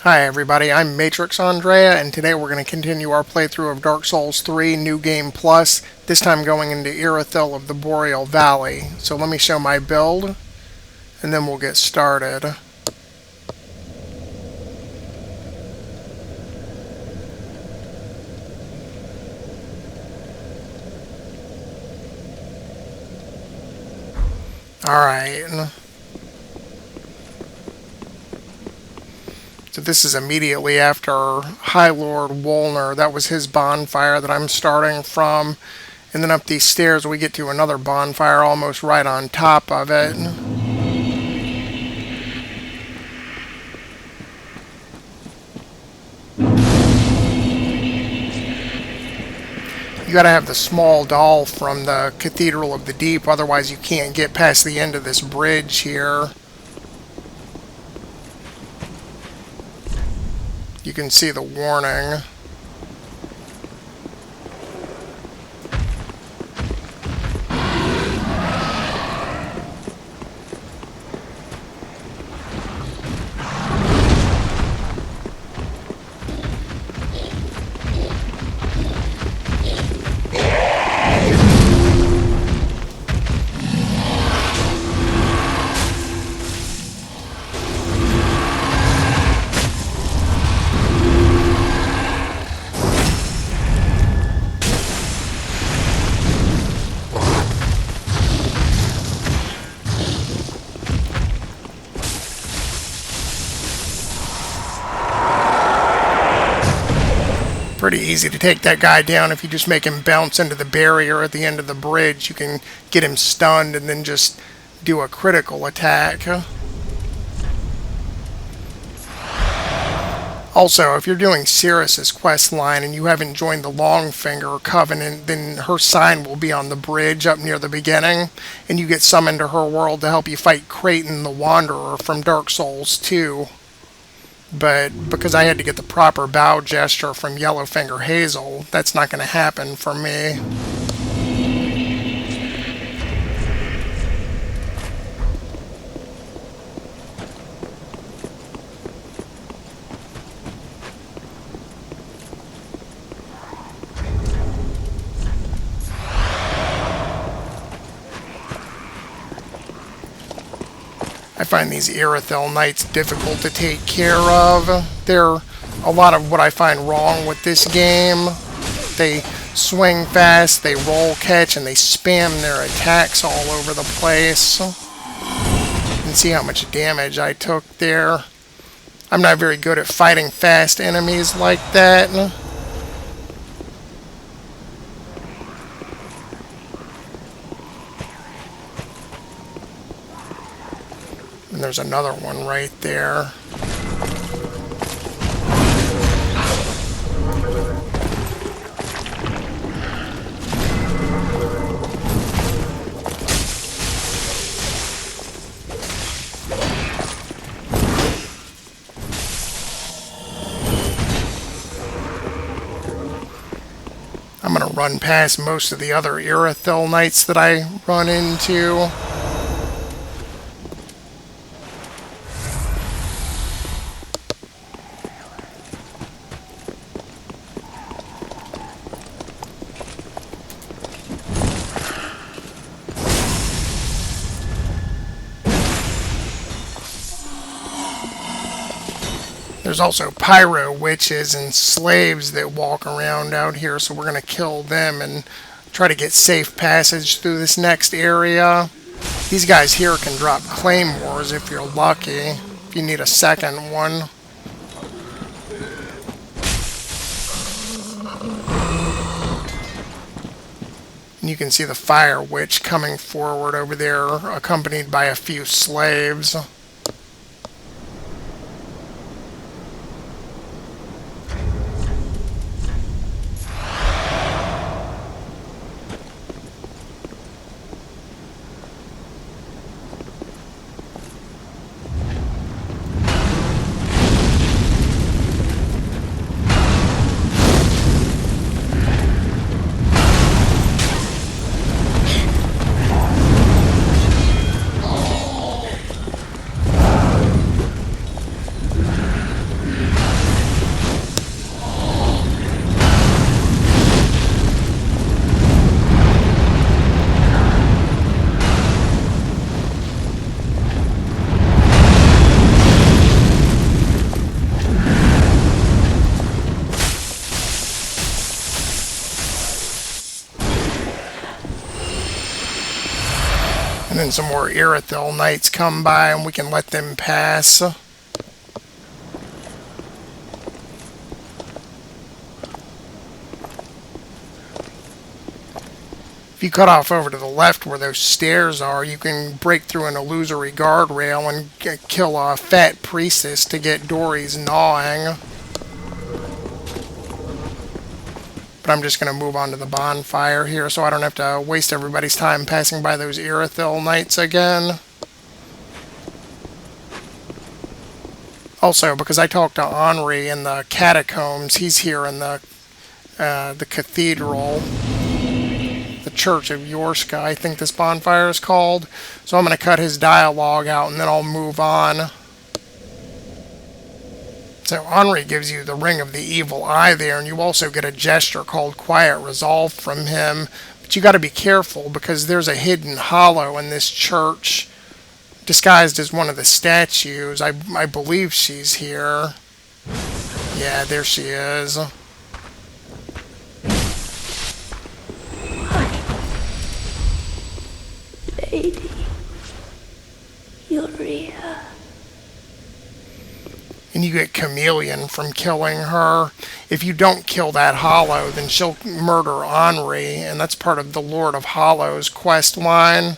Hi everybody, I'm Matrix Andrea, and today we're going to continue our playthrough of Dark Souls 3 New Game Plus, this time going into Irithyll of the Boreal Valley. So let me show my build, and then we'll get started. Alright. So this is immediately after High Lord Wolner. That was his bonfire that I'm starting from. And then up these stairs we get to another bonfire almost right on top of it. You gotta have the small doll from the Cathedral of the Deep, otherwise you can't get past the end of this bridge here. You can see the warning. Pretty easy to take that guy down if you just make him bounce into the barrier at the end of the bridge. You can get him stunned and then just do a critical attack. Also, if you're doing Sirris' quest line and you haven't joined the Longfinger Covenant, then her sign will be on the bridge up near the beginning, and you get summoned to her world to help you fight Creighton the Wanderer from Dark Souls 2. But because I had to get the proper bow gesture from Yellowfinger Hazel, that's not going to happen for me. I find these Irithyll Knights difficult to take care of. They're a lot of what I find wrong with this game. They swing fast, they roll catch, and they spam their attacks all over the place. You can see how much damage I took there. I'm not very good at fighting fast enemies like that. And there's another one right there. I'm going to run past most of the other Irithyll Knights that I run into. There's also pyro witches and slaves that walk around out here, so we're going to kill them and try to get safe passage through this next area. These guys here can drop claymores if you're lucky, if you need a second one. And you can see the fire witch coming forward over there, accompanied by a few slaves. hoping some more Irithyll knights come by and we can let them pass. If you cut off over to the left where those stairs are, you can break through an illusory guardrail and kill a fat priestess to get Dory's gnawing. But I'm just going to move on to the bonfire here so I don't have to waste everybody's time passing by those Irithyll knights again. Also, because I talked to Henri in the catacombs, he's here in the cathedral. The Church of Yorshka, I think this bonfire is called. So I'm going to cut his dialogue out and then I'll move on. So Henri gives you the Ring of the Evil Eye there, and you also get a gesture called Quiet Resolve from him. But you got to be careful because there's a hidden hollow in this church disguised as one of the statues. I believe she's here. Yeah, there she is. Lady Uria. And you get Chameleon from killing her. If you don't kill that Hollow, then she'll murder Henri, and that's part of the Lord of Hollows quest line.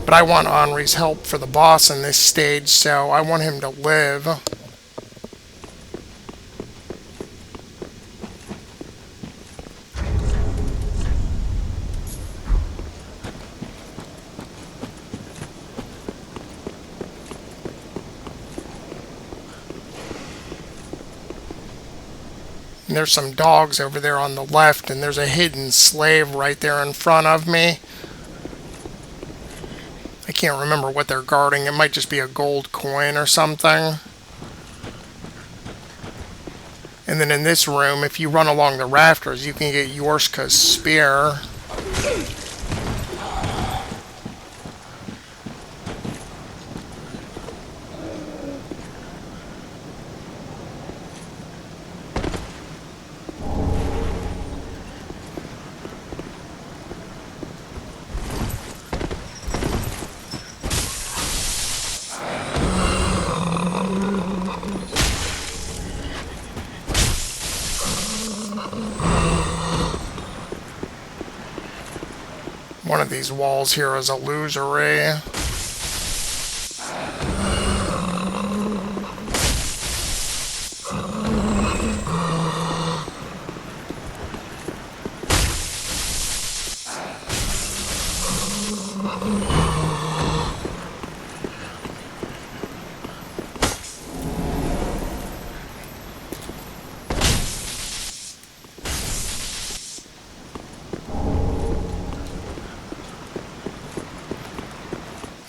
But I want Henri's help for the boss in this stage, so I want him to live. And there's some dogs over there on the left, and there's a hidden slave right there in front of me. I can't remember what they're guarding. It might just be a gold coin or something. And then in this room, if you run along the rafters, you can get Yorshka's spear. One of these walls here is illusory.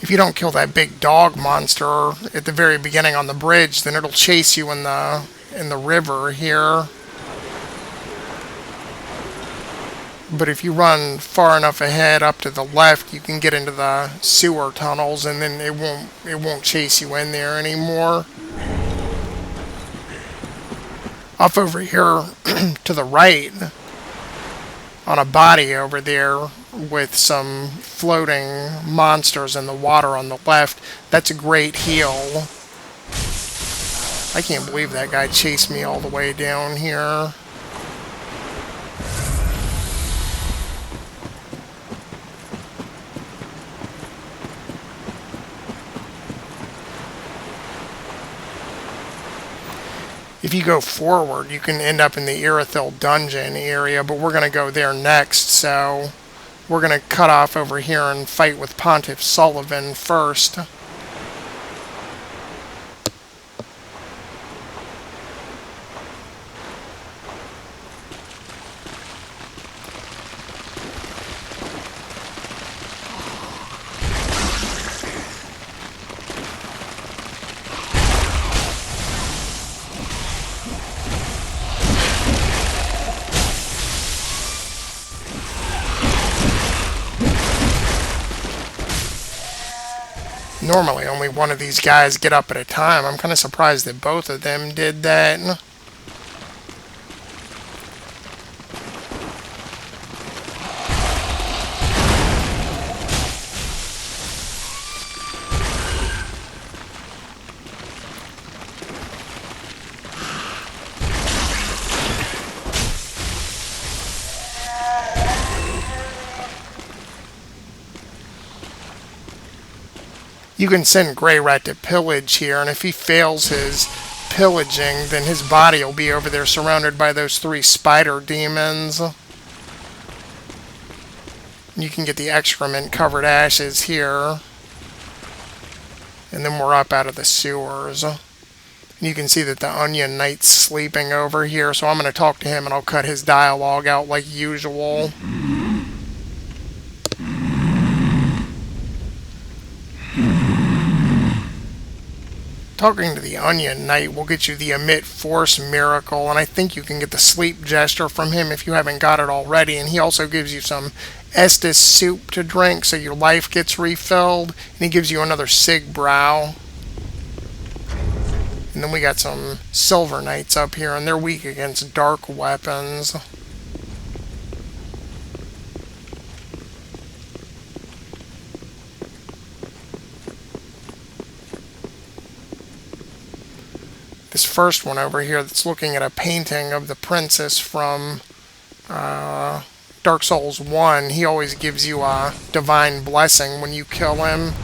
If you don't kill that big dog monster at the very beginning on the bridge, then it'll chase you in the river here. But if you run far enough ahead up to the left, you can get into the sewer tunnels, and then it won't chase you in there anymore. Off over here to the right, on a body over there with some floating monsters in the water on the left, that's a great heal. I can't believe that guy chased me all the way down here. If you go forward, you can end up in the Irithyll dungeon area, but we're going to go there next, so we're going to cut off over here and fight with Pontiff Sulyvahn first. Normally, only one of these guys get up at a time. I'm kind of surprised that both of them did that. You can send Grey Rat to pillage here, and if he fails his pillaging, then his body will be over there surrounded by those 3 spider demons. You can get the excrement-covered ashes here. And then we're up out of the sewers. And you can see that the Onion Knight's sleeping over here, so I'm going to talk to him and I'll cut his dialogue out like usual. Talking to the Onion Knight will get you the Emit Force Miracle, and I think you can get the Sleep Gesture from him if you haven't got it already, and he also gives you some Estus soup to drink so your life gets refilled, and he gives you another Sig Brow. And then we got some Silver Knights up here, and they're weak against dark weapons. This first one over here that's looking at a painting of the princess from Dark Souls 1, he always gives you a divine blessing when you kill him.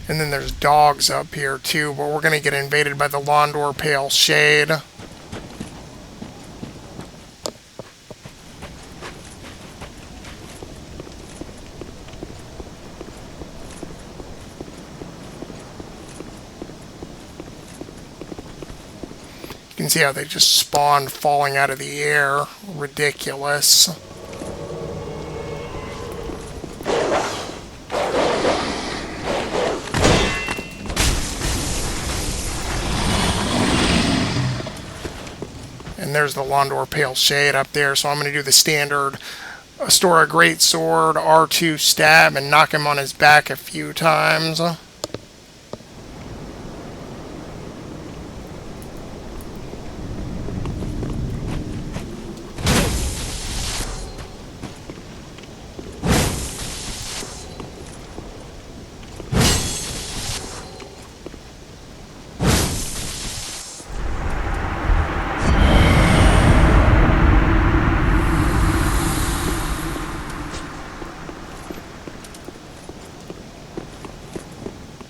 And then there's dogs up here too, but we're going to get invaded by the Londor Pale Shade. You can see how they just spawned falling out of the air. Ridiculous. And there's the Londor Pale Shade up there, so I'm going to do the standard Astora Greatsword, R2 stab, and knock him on his back a few times.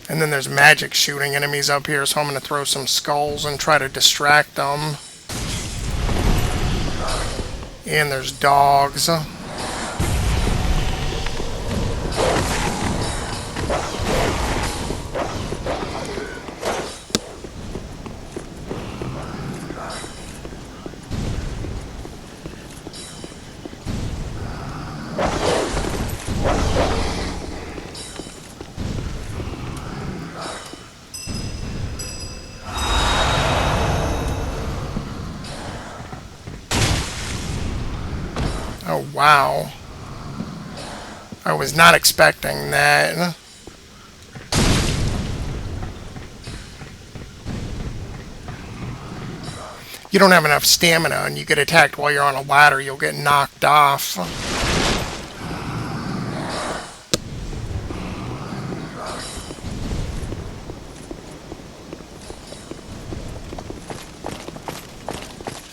And then there's magic shooting enemies up here, so I'm going to throw some skulls and try to distract them. And there's dogs. Oh, wow. I was not expecting that. You don't have enough stamina and you get attacked while you're on a ladder, you'll get knocked off.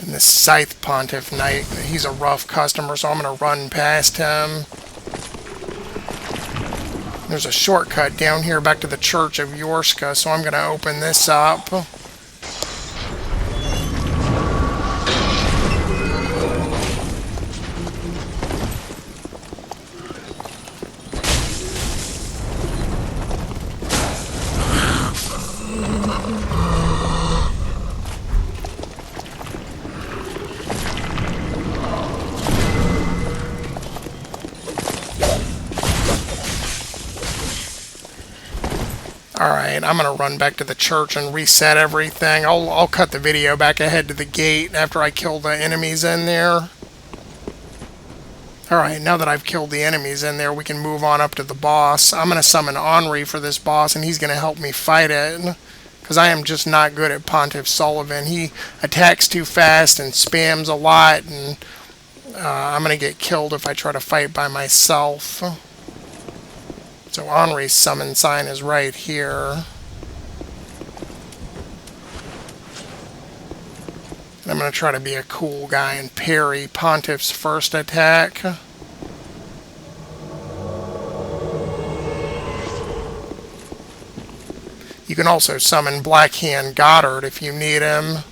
The Scythe Pontiff Knight, he's a rough customer, so I'm going to run past him. There's a shortcut down here back to the Church of Yorshka, so I'm going to open this up. Alright, I'm going to run back to the church and reset everything. I'll cut the video back ahead to the gate after I kill the enemies in there. Alright, now that I've killed the enemies in there, we can move on up to the boss. I'm going to summon Henri for this boss, and he's going to help me fight it. Because I am just not good at Pontiff Sulyvahn. He attacks too fast and spams a lot, and I'm going to get killed if I try to fight by myself. So Henri's summon sign is right here. And I'm going to try to be a cool guy and parry Pontiff's first attack. You can also summon Blackhand Goddard if you need him.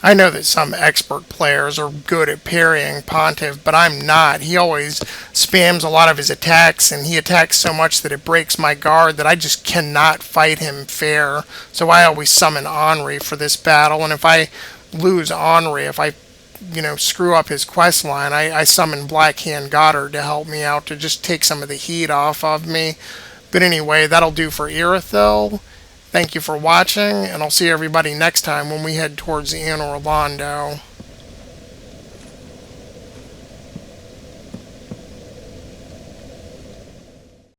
I know that some expert players are good at parrying Pontiff, but I'm not. He always spams a lot of his attacks, and he attacks so much that it breaks my guard that I just cannot fight him fair. So I always summon Henri for this battle, and if I lose Henri, if I screw up his quest line, I summon Blackhand Goddard to help me out, to just take some of the heat off of me. But anyway, that'll do for Irithyll. Thank you for watching, and I'll see everybody next time when we head towards Anne Orlando.